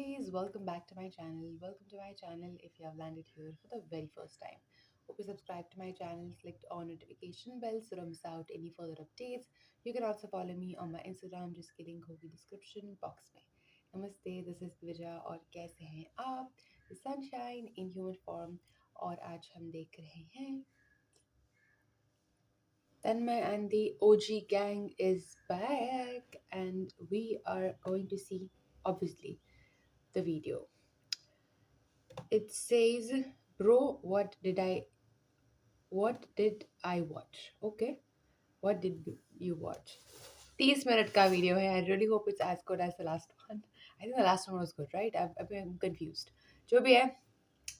beauties, welcome back to my channel. Welcome to my channel if you have landed here for the very first time. Hope you subscribe to my channel, clicked on notification bell so don't miss out any further updates. You can also follow me on my Instagram, just kidding, होगी description box में. Namaste, this is Vija और कैसे हैं आप? The sunshine in human form और आज हम देख रहे हैं Tanmay and the OG gang is back and we are going to see obviously the video. It says, bro, what did I watch? Okay, what did you watch? 30 minute का video है. I really hope it's as good as the last one. I think the last one was good, right? I'm confused. जो भी है,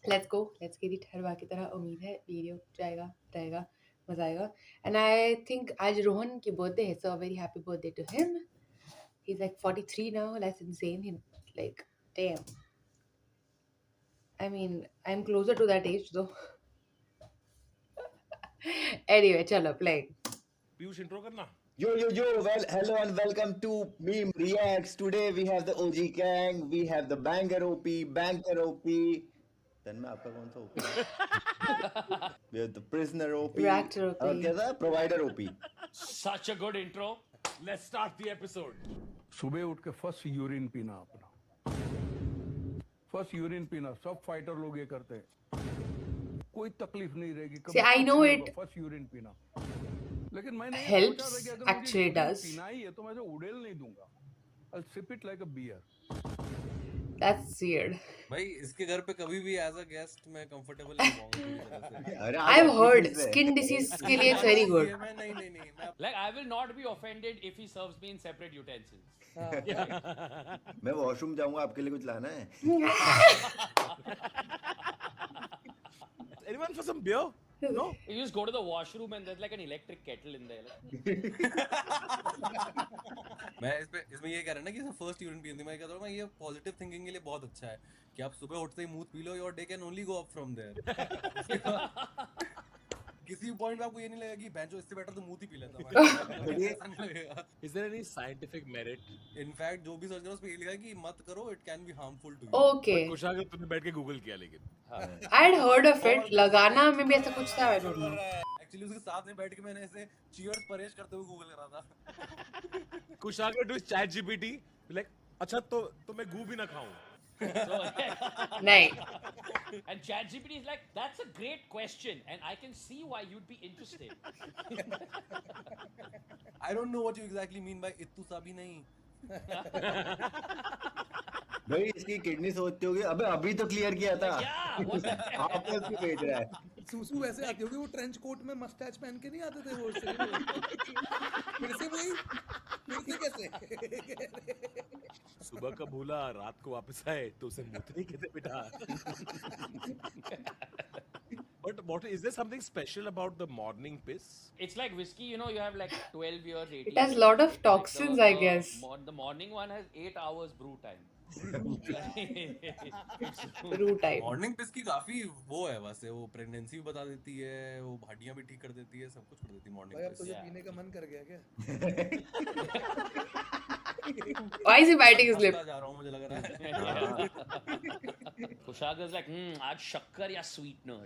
let's go. Let's get it. हर बार की तरह उम्मीद है video जाएगा रहेगा मजा आएगा. And I think आज रोहन की birthday है, so a very happy birthday to him. He's like 43 now. That's insane. Like, damn. I mean, I'm closer to that age though. Anyway, chalo, play. Piyush intro करना Yo, well, hello and welcome to Meme Reacts. Today we have the OG gang, we have the Banker OP. Then मैं आपका कौन सा OP है? We have the Prisoner OP. Reactor OP. और क्या था? Provider OP. Such a good intro. Let's start the episode सुबह उठ के फर्स्ट यूरिन पीना अपना फर्स्ट यूरिन पीना सब फाइटर लोग ये करते हैं कोई तकलीफ नहीं रहेगी See, I know it first urine पीना लेकिन मैंने ये helps, सोचा था कि अगर मुझे actually यूरिन does. पीना ही है तो मैं इसे उड़ेल नहीं दूंगा I'll sip it like a beer That's weird. भाई इसके घर पे कभी भी एज अ गेस्ट मैं कंफर्टेबल नहीं रहूंगा अरे I've आप heard किस से? skin disease के लिए it's very good. मैं नहीं मैं Like, I will not be offended if he serves me in separate utensils. मैं वॉशरूम जाऊंगा आपके लिए कुछ लाना है anyone for some beer no You just go to the washroom and there's like an electric kettle in there. मैं इसमें ये कह रहा ना कि फर्स्ट यूरिन पीने मैं कहता हूँ ये पॉजिटिव थिंकिंग के लिए बहुत अच्छा है कि आप सुबह उठते ही मुंह पी लो your day can only go up from there किसी पॉइंट पे आपको ये नहीं लगेगा कि बेंचो इससे बेटर तो मुंह ही पी लेता मैं is there any scientific merit in fact जो भी सर्च करो उस पे ये लिखा है कि मत करो it can be harmful to Okay. कुछ अगर तुमने बैठ के गूगल किया लेकिन I'd heard of it. लगाना में भी ऐसा कुछ था. I don't know. एक्चुअली उसके साथ में बैठ के मैंने ऐसे चीयर्स परहेज करते हुए गूगल करा था कुछ अगर डू चैट जीपीटी लाइक अच्छा तो मैं गू भी ना खाऊं So, नहीं. and ChatGPT is like, that's a great question, and I can see why you'd be interested. I don't know what you exactly mean by इत्तू सा भी नहीं भाई इसकी किडनी सोचते होगे अबे अभी तो क्लियर किया था Yeah, what the heck? आपने उसको भेज रहा है सुसु वैसे आती होगी वो ट्रेंच कोट में मस्टैच पहन के नहीं आते थे वो फिर से वही फिर से कैसे सुबह का भूला रात को वापस आए तो उसे मूतने कहते बेटा But what is there something special about the morning piss? It's like whiskey, you know, you have like 12 years, 18 It has years. lot of Like toxins, I guess. The morning one has 8 hours brew time. Brew type. Morning पिस की coffee वो है वैसे वो pregnancy भी बता देती है वो हड्डियां भी ठीक कर देती है सब कुछ कर देती है भाई अब मॉर्निंग तुझे Yeah. पीने का मन कर गया क्या Why is he biting his lip? जा रहा हूँ मुझे लग रहा है Kushagra's like, आज शक्कर या sweetener.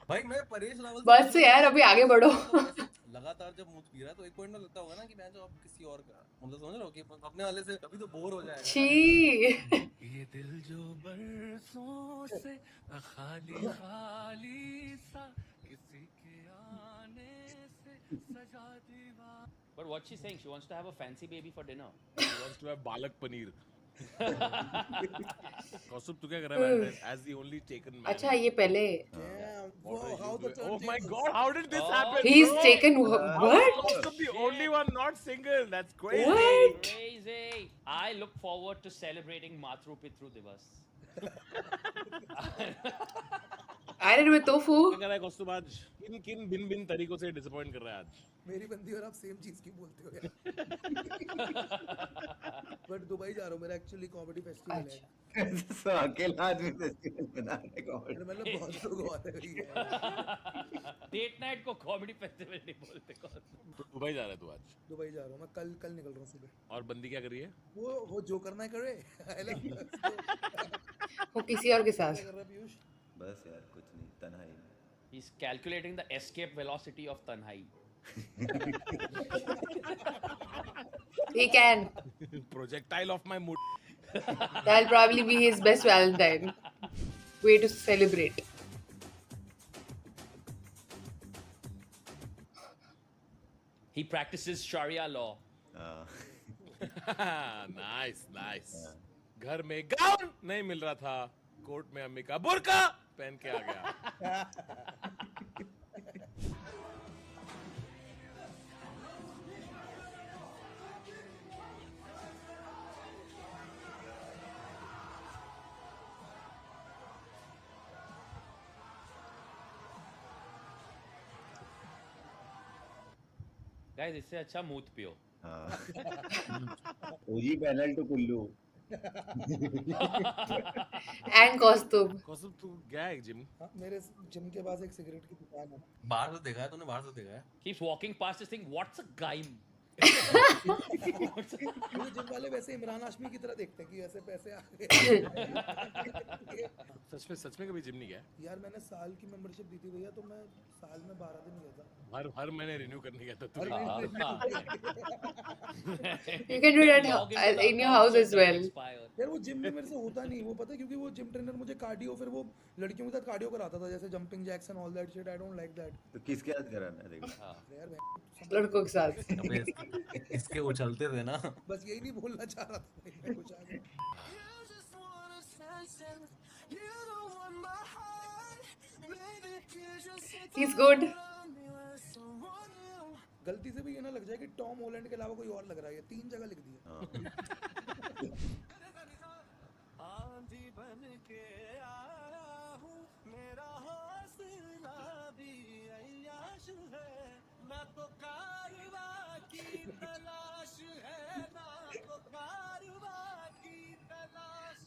भाई मैं परेश रावल बस यार, अभी आगे बढ़ो. लगातार जब मुझ पी रहा है तो एक पॉइंट में लगता होगा ना कि मैं जो अब किसी और का मतलब समझ रहे हो कि अपने वाले से कभी तो बोर हो जाएगा छी. ये दिल जो बरसों से खाली खाली सा किसी के आने से सजा दीवार But what she's saying, she wants to have a fancy baby for dinner. wants to have balak paneer कौसुब तू क्या कर रहा है as the only taken man अच्छा ये पहले. Damn, What wow, are how you the doing? Oh my turntables. god how did this happen He's bro? taken How what? is Kaustubh the only one not single that's crazy What? Crazy. I look forward to celebrating Matru Pitru Divas. Iron with tofu. क्या कर रहा है कौस्तुभ आज किन भिन्न तरीकों से disappoint कर रहा है आज मेरी बंदी और आप सेम चीज क्यों बोलते हो यार बट दुबई जा रहा हूँ मेरा एक्चुअली कॉमेडी फेस्टिवल है अच्छा. तो अकेला आदमी फेस्टिवल बना रहे कॉमेडी। अरे मतलब बहुत लोग होते हैं भैया। डेट नाइट को कॉमेडी फेस्टिवल नहीं बोलते कौन? तो दुबई जा रहा है तू आज, दुबई जा रहा हूँ मैं, कल निकल रहा हूँ सुबह। और बंदी क्या कर रही है? वो जो करना है करे। वो किसी और के साथ। क्या कर रहा है पीयूष? बस यार कुछ नहीं, तन्हाई में। He's calculating the escape velocity of Tanhai. He can. Projectile of my mood. That'll probably be his best Valentine. Way to celebrate. He practices Sharia law. Nice nice. घर में गाउन नहीं मिल रहा था, कोर्ट में अम्मी का बुर्का पहन के आ गया। Guys, इससे अच्छा मूत पियो. हाँ। OG panel to Kullu. And costume. कौसम तू गया है जिम? हाँ, मेरे जिम के पास एक सिगरेट की दुकान है। बाहर से देखा है तूने? बाहर से देखा है? Keeps walking past this thing. What's a gaim? मुझे जिम वाले वैसे इमरान हाशमी की तरह देखते हैं कि ऐसे पैसे आ गए। सच में कभी जिम नहीं गया? यार मैंने साल की मेंबरशिप दी थी भैया, तो मैं साल में 12 दिन गया था। हर महीने रिन्यू करने गया था तू? हर महीने You can do that in your house as well. यार वो जिम में मेरे से होता नहीं, वो पता है, क्योंकि वो जिम ट्रेनर मुझे कार्डियो, फिर वो लड़कियों के साथ कार्डियो कराता था, जैसे jumping jacks and all that shit. I don't like that. तो किसके साथ कराना है देखो? यार लड़कों के साथ। अबे इसके उछलते थे ना। बस यही नहीं बोलना चाह रहा था मैं कुछ आगे। He's good. गलती से भी ये ना लग जाए कि टॉम हॉलैंड के अलावा कोई और लग रहा है, ये 3 जगह लिख दिया। हाँ।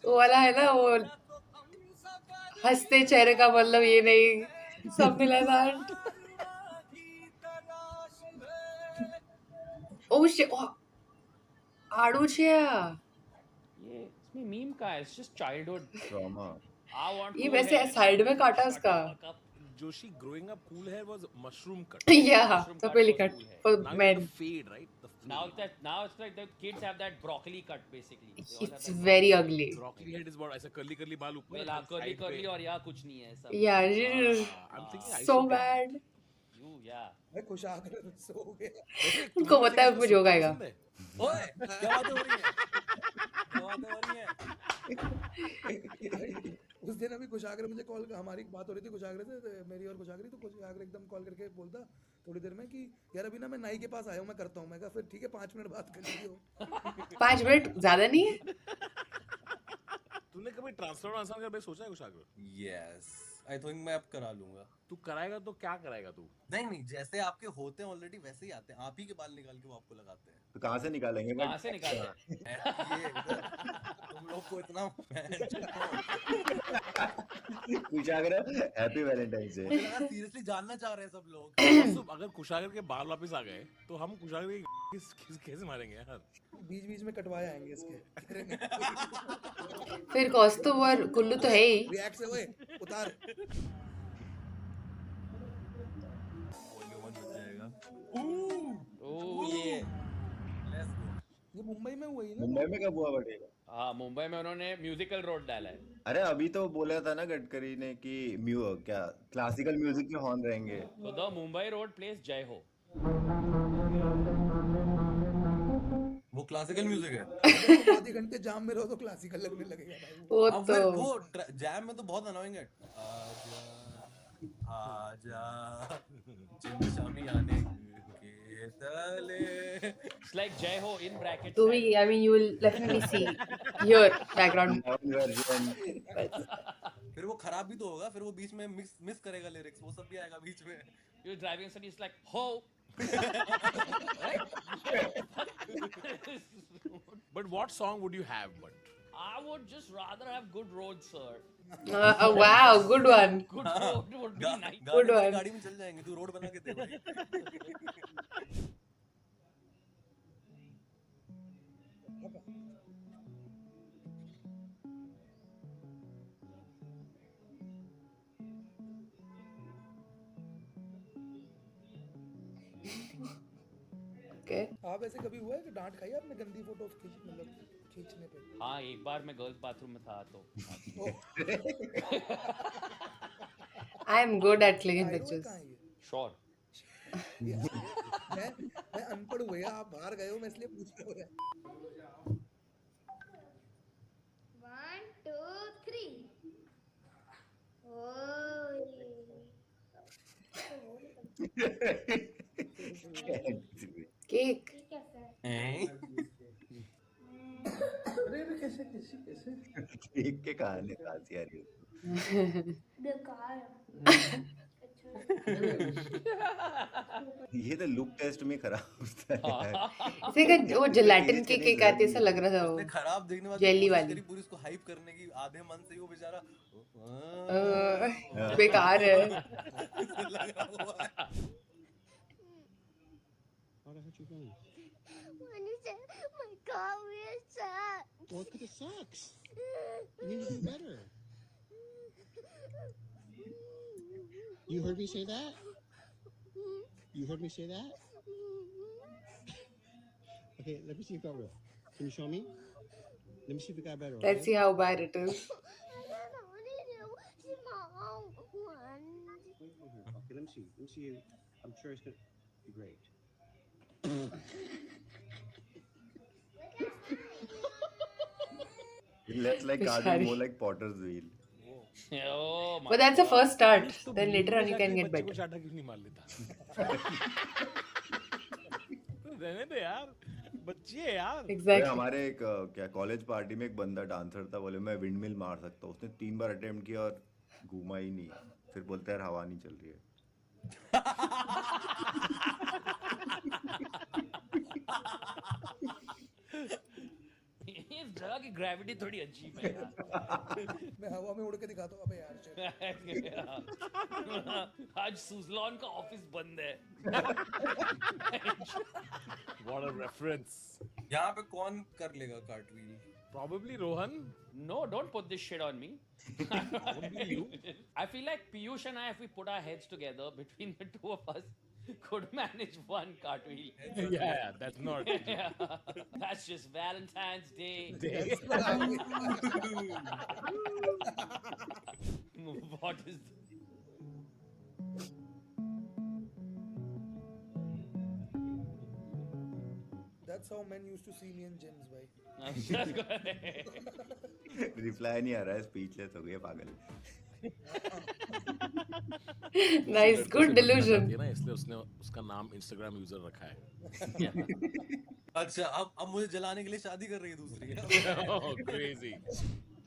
वो वाला है ना, वो हंसते चेहरे का मतलब ये नहीं, something like that. Oh shit! Oh, आड़ूछिया। ये इसमें मीम का है. It's just childhood. Trauma. I want ये cool वैसे hair. साइड में काटा उसका। Joshi growing up cool hair was mushroom cut. Yeah, Mushroom the cut belly was cut cool hair. for Now you men. have the fade, right? The Now it's like the kids have that broccoli cut basically. They all have It's that very ugly. broccoli head is what ऐसा curly बाल ऊपर well, curly curly और यहाँ कुछ नहीं है सब. Yeah, I'm thinking I so should get- bad. You yeah. मैं खुशाकर सो गया। उनको पता है मुझे जोक आएगा। ओए क्या बातें हो रही हैं? क्या बातें हो रही हैं? उस दिन अभी खुशागर मुझे कॉल, हमारी बात हो रही थी खुशागर से, मेरी और खुशागरी, तो खुशागर एकदम कॉल करके बोलता थोड़ी देर में कि यार अभी ना मैं नाई के पास आया हूँ, मैं करता हूँ। मैं कहा फिर ठीक है 5 मिनट बात कर लीजिए। 5 मिनट ज्यादा नहीं है? तूने कभी ट्रांसफर कर सोचा है कुछ आगे? यस आई थिंक मैं अब करा लूंगा। तू कराएगा तो क्या कराएगा तू? नहीं जैसे आपके होते हैं ऑलरेडी वैसे ही आते हैं। आप ही के बाल निकाल के वो आपको लगाते हैं। तो कहाँ से निकालेंगे? कहाँ से निकालें? तुम लोग को इतना Kushagra happy Valentine's day. Seriously जानना चाह रहे हैं सब लोग। तो अगर कुशागर के बाल वापस आ गए तो हम कुशागर के कैसे मारेंगे यार? बीच बीच में कटवाए आएंगे इसके। फिर कॉस्ट्यूम और कुल्लू तो है ही। रिएक्ट से ओए उतार। Oh ये. ये मुंबई में हुआ ही ना? मुंबई में कब हुआ बर्थडे? हाँ मुंबई में उन्होंने म्यूजिकल रोड डाला है. अरे अभी तो बोला था ना गडकरी ने कि क्या क्लासिकल म्यूजिक के हॉर्न रहेंगे। So the Mumbai road plays Jai Ho. वो क्लासिकल म्यूजिक है। आधे घंटे जाम में रहो तो क्लासिकल लगने लगेगा भाई। वो अब फिर तो वो जैम में तो बहुत अनोइंग है। आजा चिमशामी आने के तले। It's like Jai Ho in brackets. तो भी, I mean, you will definitely see your background. Version. फिर वो खराब भी तो होगा। फिर वो बीच में मिस करेगा लिरिक्स, वो सब भी आएगा बीच में। You're driving and it's like ho. But what song would you have? But I would just rather have good roads, sir. Oh, wow, good one. Good road would be nice. गाड़ी Good वाली one. गाड़ी में चल जाएंगे, तू road बना के दे भाई। Okay. आप ऐसे कभी हुआ है कि डांट खाई है आपने गंदी फोटो मतलब खींचने पे? हाँ, एक बार मैं गर्ल्स बाथरूम में था तो। I am good at clicking आयरो है pictures. कहाँ है ये? Sure. मैं अनपढ़ हुए आप बाहर गए हो मैं इसलिए पूछ रहा हूँ। 1, 2, 3. Oh. Cake. कैसा है? हैं? अरे कैसे कैसे कैसे? केक के कहानी खांसी आ रही है। बेकार है। ये तो लुक टेस्ट में खराब होता है। इसे का वो जेलेटिन की केक आती है ऐसा लग रहा था वो उसने खराब देखने वाली जेली कोशिश वाली। करी पूरी उसको हाइप करने की, आधे मन से ही वो बेचारा बेकार है। लगा हुआ है। When you say my car is sad. Well, because it sucks. You need to do better. You heard me say that? You heard me say that? Okay, let me see if it got real. Can you show me? Let me see if it got better. Okay? Let's see how bad it is. Okay, let me see. Let me see. I'm sure it's gonna be great. It looks like Sorry. garden, more like potter's wheel. Oh my But that's the God. first start. तो Then later on you can get बच्चे को better. चाटा क्यों नहीं मार लेता? रहने दे यार, बच्ची है यार। अरे Exactly. हमारे एक क्या कॉलेज पार्टी में एक बंदा डांसर था, बोले मैं विंडमिल मार सकता हूँ। उसने 3 बार अटेम्प्ट किया और घूमा ही नहीं। फिर बोलता है यार हवा नहीं चल रही है। इस जगह की ग्रेविटी थोड़ी अजीब है यार। मैं हवा में उड़ के दिखाता हूँ अबे यार shit. आज सुजलॉन का ऑफिस बंद है। What a reference. यहाँ पे कौन कर लेगा cartwheel? Probably Rohan. No, don't put this shit on me. Probably you. I feel like Piyush and I, if we put our heads together, between the two of us, could manage one cartwheel. Yeah, that's not. That's just Valentine's Day. What is That's how men used to see me in gyms भाई. Reply नहीं आ रहा है, speechless हो गया पागल। Nice. Good delusion. ना इसलिए उसने उसका नाम Instagram यूजर रखा है। अच्छा, अब मुझे जलाने के लिए शादी कर रही है दूसरी। Oh, crazy.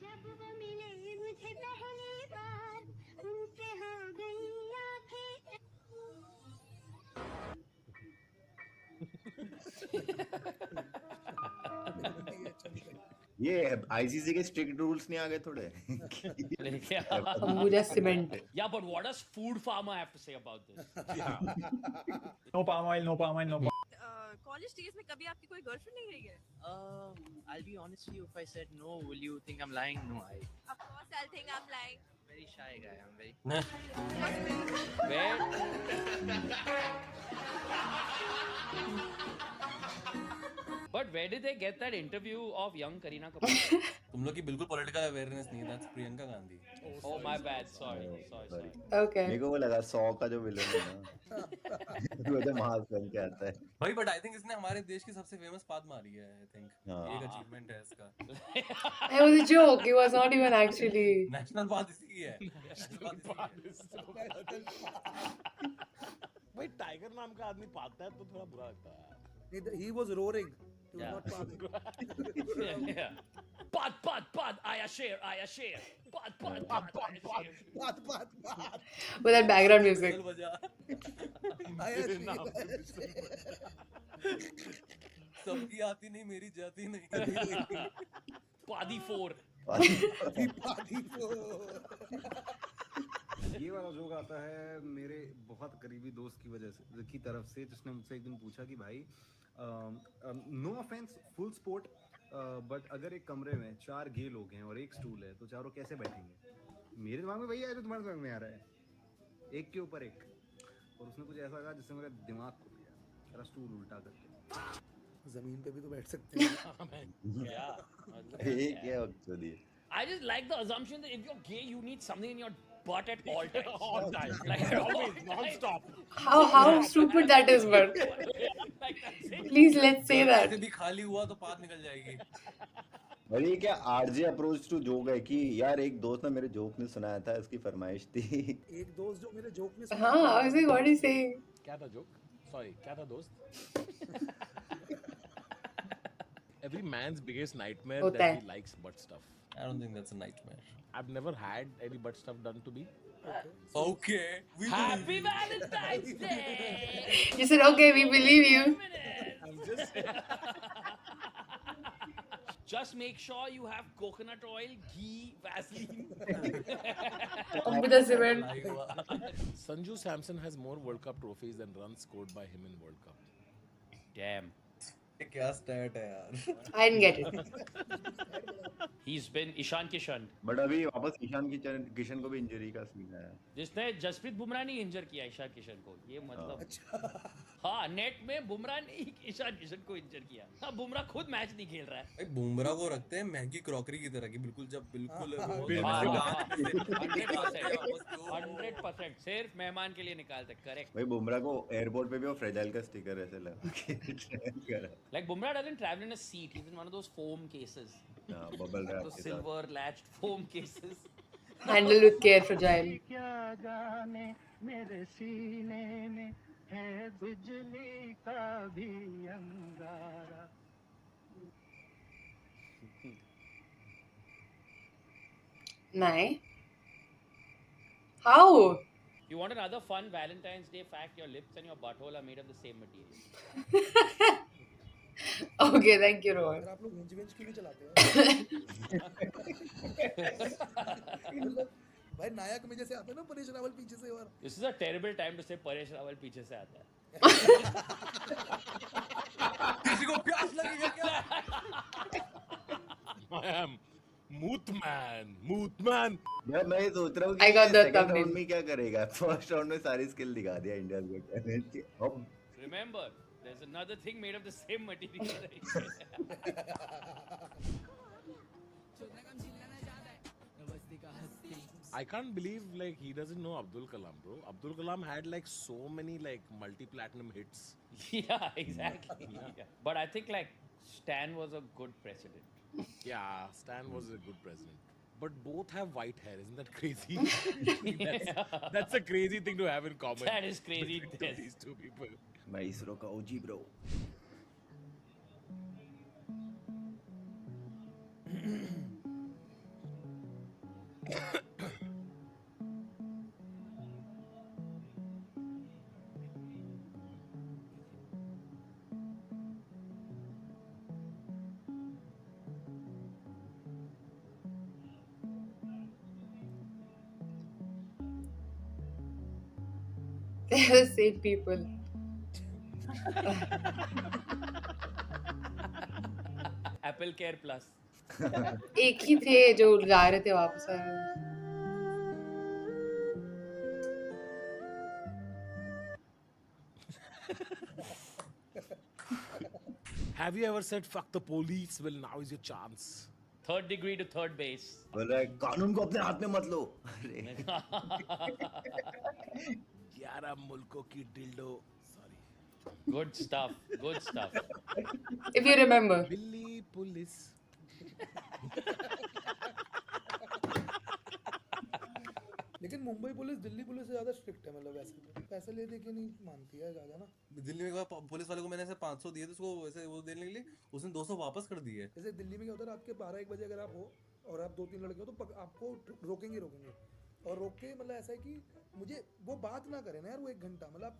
जब वो मिले मुझे पहली बार उनसे हो गई आंखें. ये आईसीसी के स्ट्रिक्ट रूल्स नहीं आ गए थोड़े? Ambuja cement. Yeah, but what does Food Farmer have to say about this? No palm oil, no palm oil, no palm. College days में कभी आपकी कोई गर्लफ्रेंड नहीं रही है? I'll be honest with you, if I said no, will you think I'm lying? No, Of course I'll think I'm lying. very shy guy. I'm very. Where? But where did they get that interview of young Kareena Kapoor? तुम लोग की बिल्कुल political awareness नहीं है। That's Priyanka Gandhi. Oh my bad. Sorry. Okay. मेरे को वो लगा 100 का जो विलन है ना, वो तो मास्क पहन के आता है। भाई बट आई थिंक इसने हमारे देश की सबसे फेमस बात मारी है। आई थिंक हाँ। एक अचीवमेंट है इसका। It was a joke. It was not even actually. National बात इसी की है। भाई टाइगर नाम का आदमी पाता है तो थोड़ा बुरा लगता है। He was roaring. He was Yeah. not passing. Yeah. Pad. I share. Pad. Baat. With that background music. चल बजा। सबकी आती नहीं, मेरी जाती नहीं। Padi 4. ये वाला जोक आता है मेरे बहुत करीबी दोस्त की वजह से की तरफ से, जिसने मुझसे एक दिन पूछा कि भाई no offence full support but अगर एक कमरे में 4 गे लोग हैं और एक स्टूल है तो चारों कैसे बैठेंगे? मेरे दिमाग में वही आया जो तुम्हारे दिमाग में आ रहा है, एक के ऊपर एक। और उसने कुछ ऐसा कहा जिससे मेरा दिमाग खुल गया, मेरा स्टूल उल्टा करके। जमीन पे भी तो बैठ सकते हैं। ये क्या वक्त दिए? I just like the assumption that if you're gay, you need something in your butt at all times. All time. Like Always, non-stop. How stupid that is, but please let's say that. ऐसे भी खाली हुआ तो पात निकल जाएगी। और ये क्या आरजे अप्रोच टू जोक है कि यार एक दोस्त ने मेरे जोक में सुनाया था, इसकी फरमाइश थी। एक दोस्त जो मेरे जोक में हाँ, I was like, what is he saying? क्या था जोक? Sorry, क्या था दोस्त? Every man's biggest nightmare होता that है. he likes butt stuff. I don't think that's a nightmare. I've never had any butt stuff done to me. Okay. Happy Valentine's Day! You said, okay, we believe you. I'm just Just make sure you have coconut oil, ghee, Vaseline. With the cement. Sanju Samson has more World Cup trophies than runs scored by him in World Cup. Damn. ये क्या stat है यार? I didn't get it. He's been Ishan Kishan. But अभी वापस ईशान किशन को भी injury का scene है। जिसने जसप्रीत बुमराह ने इंजर किया ईशान किशन को, ये मतलब हाँ नेट में बुमराह ने ईशान किशन को इंजर किया। हाँ बुमराह खुद मैच नहीं खेल रहा है। भाई बुमराह को रखते हैं महंगी क्रॉकरी की तरह की, बिल्कुल जब बिल्कुल 100% सिर्फ मेहमान के लिए निकालते, करेक्ट। भाई बुमराह को एयरपोर्ट पे भी वो फ्रेजाइल का स्टिकर ऐसे लगा के करा। Like Bumrah doesn't travel in a seat, he's in one of those foam cases. Bubble wrap Those silver latched foam cases. Handled with care, fragile. क्या जाने मेरे सीने में है बिजली का भी अंगारा। Nai. How? You want another fun Valentine's Day fact? Your lips and your butthole are made of the same material. Okay, thank you, Rohan. अगर आप लोग वेंच क्यों नहीं चलाते हो? भाई नायक में जैसे आता है ना परेश रावल पीछे से और This is a terrible time to say Paresh Rawal पीछे से आता है. किसी को प्यास लगेगा क्या? I am Moothman. यार मैं ये सोच रहा हूँ I got the second thumbnail. Round में क्या करेगा? फर्स्ट राउंड में सारी स्किल दिखा दिया इंडिया को टैलेंट की। अब Remember, there's another thing made of the same material. I can't believe like he doesn't know Abdul Kalam, bro. Abdul Kalam had like so many like multi-platinum hits. Yeah, exactly. Yeah. But I think like Stan was a good president. Yeah, Stan was a good president. But both have white hair, isn't that crazy? That's a crazy thing to have in common. That is crazy. between these two people. मैं इसरो का OG bro. They're the same people. Apple Care Plus. एक ही थे जो जा रहे थे वापस आ रहे थे। Have you ever said fuck the police? Well, now is your chance. Third degree to third base. बोल रहा है कानून को अपने हाथ में मत लो। अरे 11 मुल्कों की dildo. Sorry. Good stuff. Good stuff. If you remember. Billy police. लेकिन मुंबई पुलिस दिल्ली पुलिस से ज्यादा स्ट्रिक्ट है, मतलब वैसे पैसे ले दे के नहीं मानती है ज्यादा ना। दिल्ली में एक बार पुलिस वाले को मैंने ऐसे 500 दिए थे उसको वैसे वो देने के लिए, उसने 200 वापस कर दिए। जैसे दिल्ली में क्या होता है रात के 12-1 बजे अगर आप हो और आप 2-3 लड़के हो तो आपको रोकेंगे और रोक के मतलब ऐसा है कि मुझे वो बात ना करे ना यार वो 1 घंटा, मतलब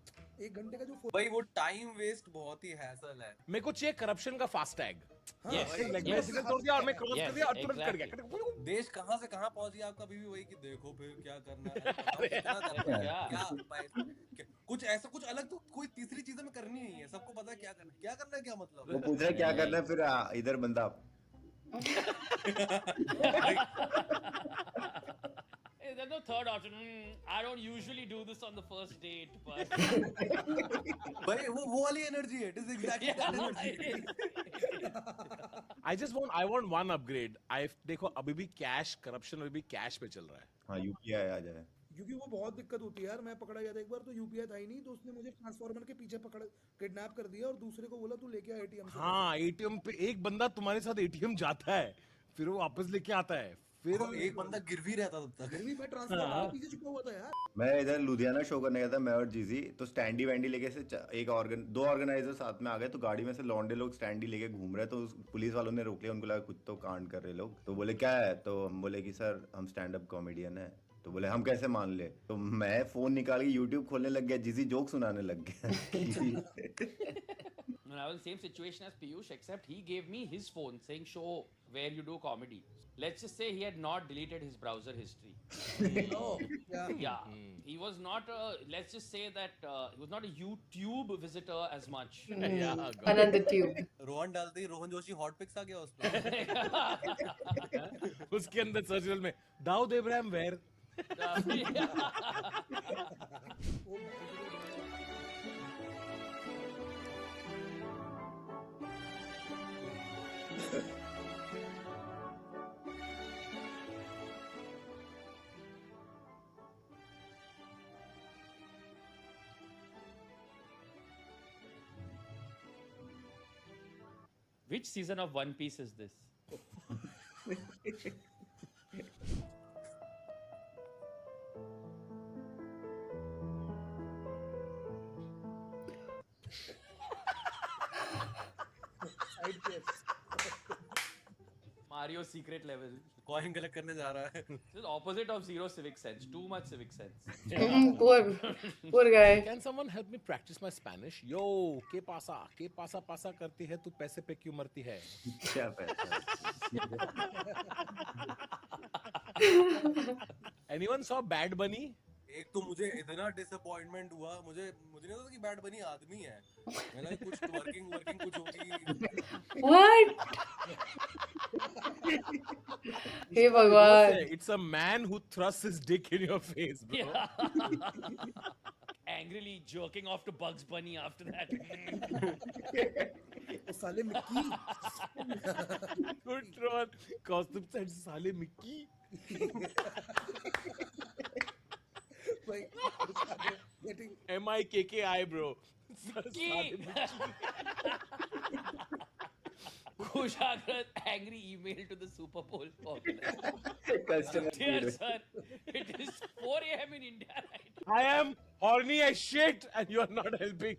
1 घंटे का जो भाई वो टाइम वेस्ट बहुत ही हैसल है। मेरे को चाहिए करप्शन का fast tag. Yes, like yes. मैं सिग्नल तोड़ दिया और मैं क्रॉस Yes, कर दिया और तुरंत कर exactly. गया। देश कहाँ से कहाँ पहुंच गया आपका बीवी वही कि देखो फिर क्या करना है, बताओ कितना करना है, क्या कुछ ऐसा कुछ अलग तो कोई तीसरी चीजें में करनी नहीं है, सबको पता है क्या करना है क्या मतलब वो पूछ रहा है क्या करना है, फिर इधर बंदा There's no third option. I don't usually do this on the first date, but भाई वो वाली एनर्जी है, it is exactly that energy. I want one upgrade. देखो अभी भी कैश करप्शन अभी भी कैश पे चल रहा है। हाँ यूपीआई आ जाए, क्योंकि वो बहुत दिक्कत होती है यार। मैं पकड़ा गया था एक बार, तो यूपीआई था ही नहीं, तो उसने मुझे ट्रांसफार्मर के पीछे पकड़ किडनैप कर दिया और दूसरे को बोला तू लेके आ एटीएम से। हाँ एटीएम पे एक बंदा तुम्हारे साथ एटीएम जाता है, फिर वो वापस लेके आता है, फिर एक बंदा गिरवी रहता तब तक। गिरवी मैं ट्रांसफार्मर के पीछे छुपा हुआ था यार। मैं इधर लुधियाना शो करने गया था, मैं और जीजी, तो स्टैंडी वैंडी लेके से दो ऑर्गेनाइजर साथ में आ गए, तो गाड़ी में से लौंडे लोग स्टैंडी लेके घूम रहे, तो पुलिस वालों ने रोक लिया, उनको लगा कुछ तो कांड कर रहे लोग, तो बोले क्या है, तो हम बोले कि सर हम स्टैंड अप कॉमेडियन है, तो बोले हम कैसे मान ले, तो मैं फोन निकाल के यूट्यूब खोलने लग गया, जीजी जोक सुनाने लग गया। No, I was in the same situation as Piyush, except he gave me his phone saying, show where you do comedy. Let's just say he had not deleted his browser history. Oh, Yeah. He was not, let's just say that he was not a YouTube visitor as much. Another tube. Rohan डालते ही Rohan Joshi hot pics आ गया उस पे। उसके अंदर search में Dawood Ibrahim where. Which season of One Piece is this? Mario secret level. Coin collect करने जा रहा है। This is opposite of zero civic sense. Too much civic sense. Poor guy. Can someone help me practice my Spanish? Yo, के पासा पासा करती है तू पैसे पे क्यों मरती है? क्या पैसा? Anyone saw Bad Bunny? एक तो मुझे इतना डिसअपॉइंटमेंट हुआ, मुझे नहीं पता कि बैड बनी आदमी है, मैंने कुछ वर्किंग कुछ होगी। What? हे भगवान। It's a man who thrusts his dick in your face, bro. Yeah. Angrily jerking off to Bugs Bunny after that. वो साले Mickey. Good troll. Costume said साले Mickey. MIKKI, bro. Kushagra's angry email to the Super Bowl Customer Dear sir, it is 4 a.m. in India right I am horny as shit and you are not helping.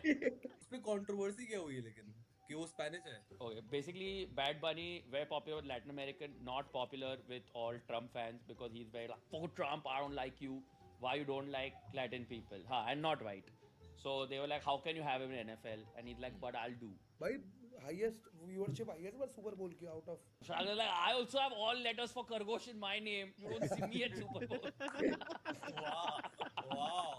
इस पे controversy क्या हुई है लेकिन कि वो Spanish है? Okay, basically Bad Bunny very popular with Latin American, not popular with all Trump fans because he's very like, for Trump I don't like you, why you don't like Latin people, and not white. So they were like, how can you have him in NFL? And he's like, but I'll do. भाई highest viewership, highest बार Super Bowl की out of. Shagra like, I also have all letters for Khargosh in my name. You don't see me at Super Bowl. Wow.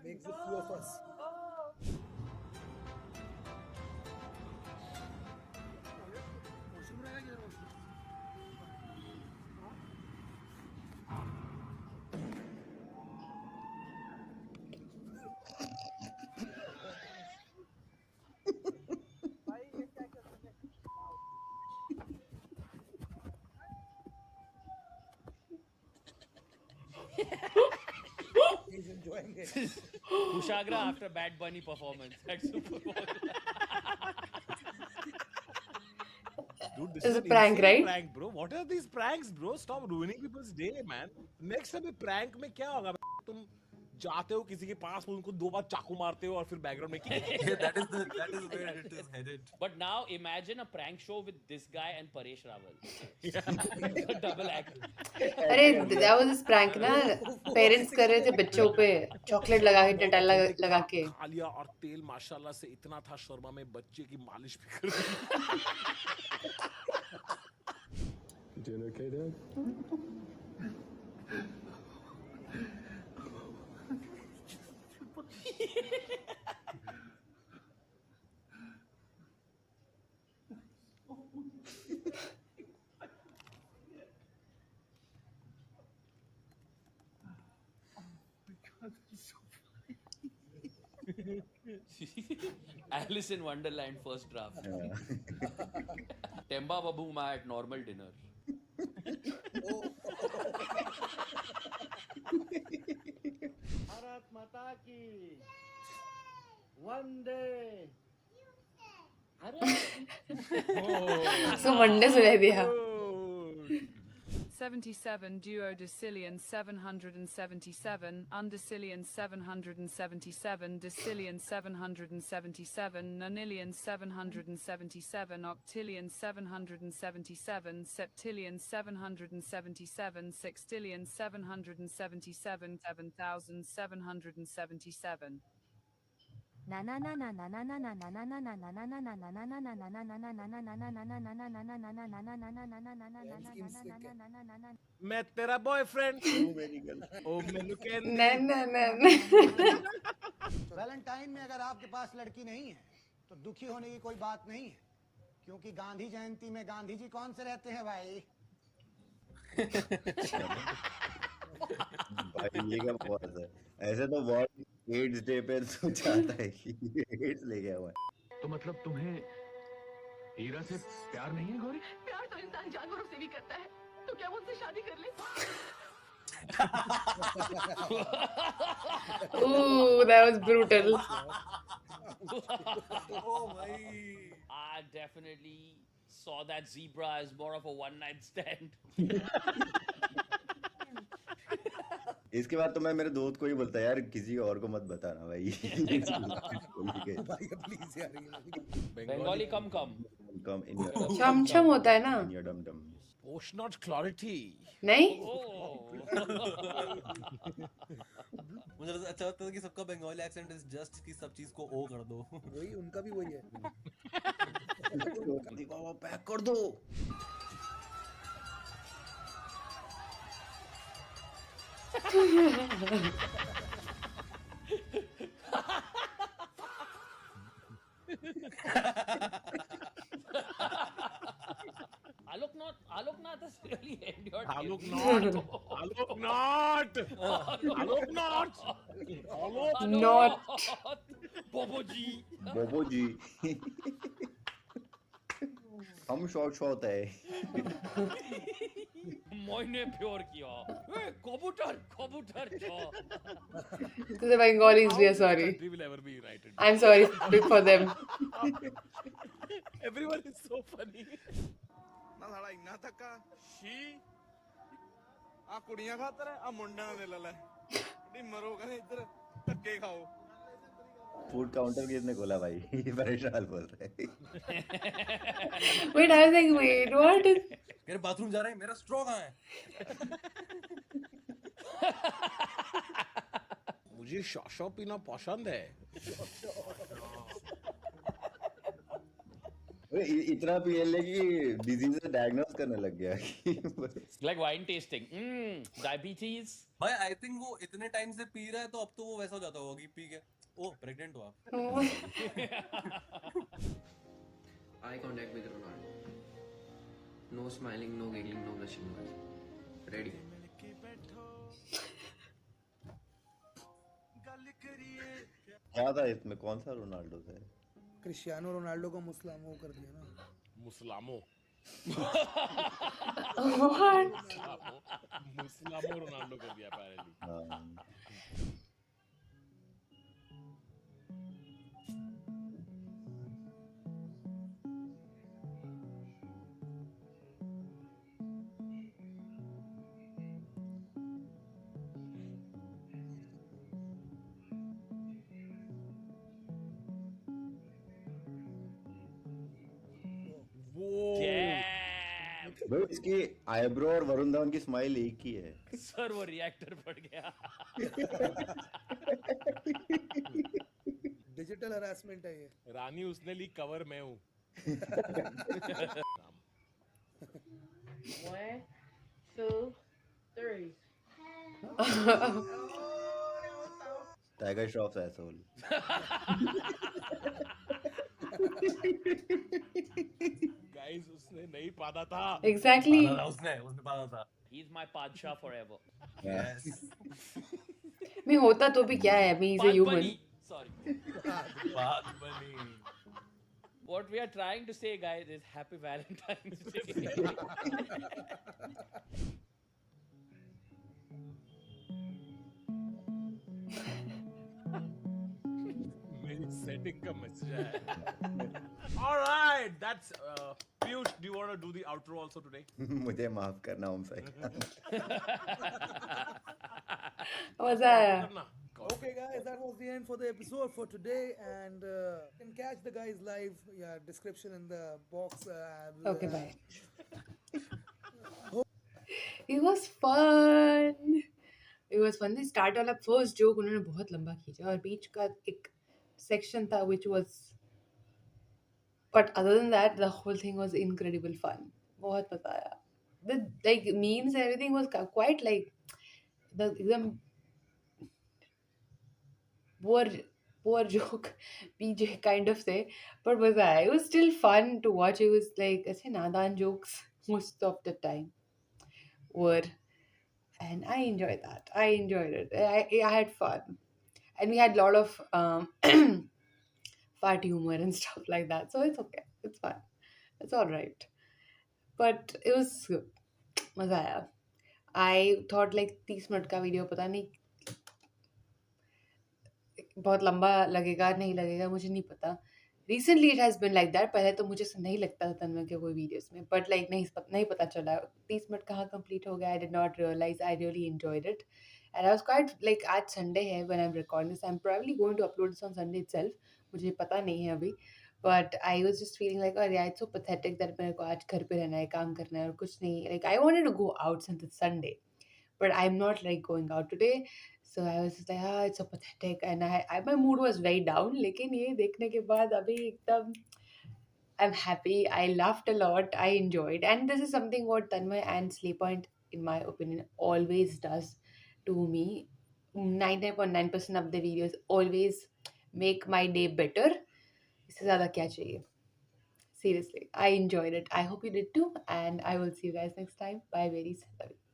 Makes the few of us. He's enjoying it. Kushagra after Bad Bunny performance at Super Bowl. Dude, this It's is a an prank, insane right? Prank, bro. What are these pranks, bro? Stop ruining people's day, man. Next time prank में क्या होगा? तुम जाते हो किसी के पास, उनको 2 बार चाकू मारते हो और फिर बैकग्राउंड में that is where it is headed. But now imagine a prank show with this guy and Paresh Rawal. Double act. अरे that was this prank ना, पेरेंट्स कर रहे थे बच्चों पे चॉकलेट लगा के नटाला लगा के। खा लिया और तेल माशाल्लाह से इतना था शर्मा में बच्चे की मालिश भी कर दी। Doing okay, Dad? Alice in Wonderland first draft. Temba Babuma at normal dinner. Bharat माता की वंदे So वनडे सुनाई दिया। 77 duodecillion 777 undecillion 777 decillion 777 nonillion 777 octillion 777 septillion 777 sextillion 777 7777 Na na na na na na na na na na na na na na na na na na na मैं तेरा boyfriend. ओ मेनू Valentine में अगर आपके पास लड़की नहीं है तो दुखी होने की कोई बात नहीं है, क्योंकि गांधी जयंती में गांधी जी कौन से रहते हैं भाई। भाई ये क्या बात है, ऐसे तो वर्ल्ड एड्स डे पे तो चाहता है कि एड्स ले गया हुआ है। तो मतलब तुम्हें हीरा से प्यार नहीं है गौरी? प्यार तो इंसान जानवरों से भी करता है, तो क्या वो उससे शादी कर ले? Ooh, that was brutal. Oh my. I definitely saw that zebra as more of a one-night stand. इसके बाद तो मैं मेरे दोस्त को ही बोलता यार किसी और को मत बताना भाई। प्लीज यार Bengali come. Come in your छम छम होता है ना? in your dum dum. Post not clarity. नहीं? मुझे अच्छा लगता है कि सबका बंगाली एक्सेंट इज जस्ट कि सब चीज को ओ कर दो। वही उनका भी वही है। बाबा पैक कर दो। Aloknath has really endured. Not. Boboji. हम शॉर्ट है। मैंने प्योर किया। कबूतर छो। To the Bengalis, we are sorry. We will ever be united. I'm sorry for them. Everyone is so funny. ਨਾ ਸਾਲਾ ਇੰਨਾ ਧੱਕਾ ਸ਼ੀ ਆ ਕੁੜੀਆਂ ਖਾਤਰ ਆ ਮੁੰਡਿਆਂ ਦੇ ਲੈ ਲੈ ਨੀ ਮਰੋ ਕਹਿੰਦੇ ਇੱਧਰ ਧੱਕੇ ਖਾਓ। फूड काउंटर किसने खोला भाई? ये परेशान बोल रहे हैं। Wait, I was like, wait, what is? मेरे बाथरूम जा रहे हैं, मेरा स्ट्रॉ कहाँ है? मुझे शॉशॉ पीना पसंद है। इतना पी ले कि डिजीज डायग्नोस करने लग गया। Like wine tasting. Diabetes. भाई आई थिंक वो इतने टाइम से पी रहा है तो अब तो वो वैसा हो जाता होगा कि पी के ओ प्रेग्नेंट हो आप। Eye contact with Ronaldo. No smiling, no giggling, no blushing. Ready. क्या था इसमें, कौन सा रोनाल्डो था? क्रिस्टियानो रोनाल्डो को मुस्लिमों कर दिया ना। मुस्लिमों। What? मुस्लिमों रोनाल्डो कर दिया apparently। भाई इसकी आईब्रो और वरुण धवन की स्माइल एक ही है. सर वो रिएक्टर पड़ गया. डिजिटल हरासमेंट है ये. रानी उसने ली कवर मैं हूँ. 1, 2, 3. Tiger Shroff's asshole. Guys, उसने नहीं पाना था. Exactly. उसने पाला था. He's my Padshah forever. Yes. मैं होता तो भी क्या है? I mean, he's a human. Sorry. बात बनी. What we are trying to say, guys, is Happy Valentine's Day. मेरी setting का मसला है. All right, that's Piyush. Do you want to do the outro also today? मुझे माफ करना ओम साई. मजा आया. Okay, guys, that was the end for the episode for today, and you can catch the guys live. Yeah, description in the box. Okay, bye. It was fun. It was fun. The start वाला first joke उन्होंने बहुत लंबा खींचा और बीच का एक section था which was. But other than that, the whole thing was incredible fun. बहुत मजा आया. The like memes and everything was quite like the एकदम poor joke PJ kind of say, but was it was still fun to watch. It was like ऐसे नादान jokes most of the time were, and I enjoyed that. I enjoyed it. I had fun, and we had a lot of fart humor and stuff like that. So it's okay. It's fun. It's all right. But it was good. मजा आया. I thought like 30 minute का video पता नहीं बहुत लंबा लगेगा नहीं लगेगा मुझे नहीं पता. Recently it has been like that. पहले तो मुझे नहीं लगता था तन्मय के कोई वीडियोस में, but like नहीं पता चला 30 मिनट कहाँ कंप्लीट हो गया. I did not realize. I really enjoyed it, and I was quite like आज Sunday है when I'm recording this. I'm probably going to upload this on Sunday itself. मुझे पता नहीं है अभी, but I was just feeling like oh yeah, it's so pathetic that मेरे को आज घर पे रहना है, काम करना है और कुछ नहीं. Like I wanted to go out since it's Sunday, but I'm not like going out today. So I was just like it's so pathetic, and my mood was very down. लेकिन ये देखने के बाद अभी एकदम I'm happy. I laughed a lot. I enjoyed, and this is something what Tanmay and Sleepoint, in my opinion, always does to me. 99.9% of the videos always make my day better. इससे ज़्यादा क्या चाहिए? Seriously, I enjoyed it. I hope you did too, and I will see you guys next time. Bye, berries. Love you.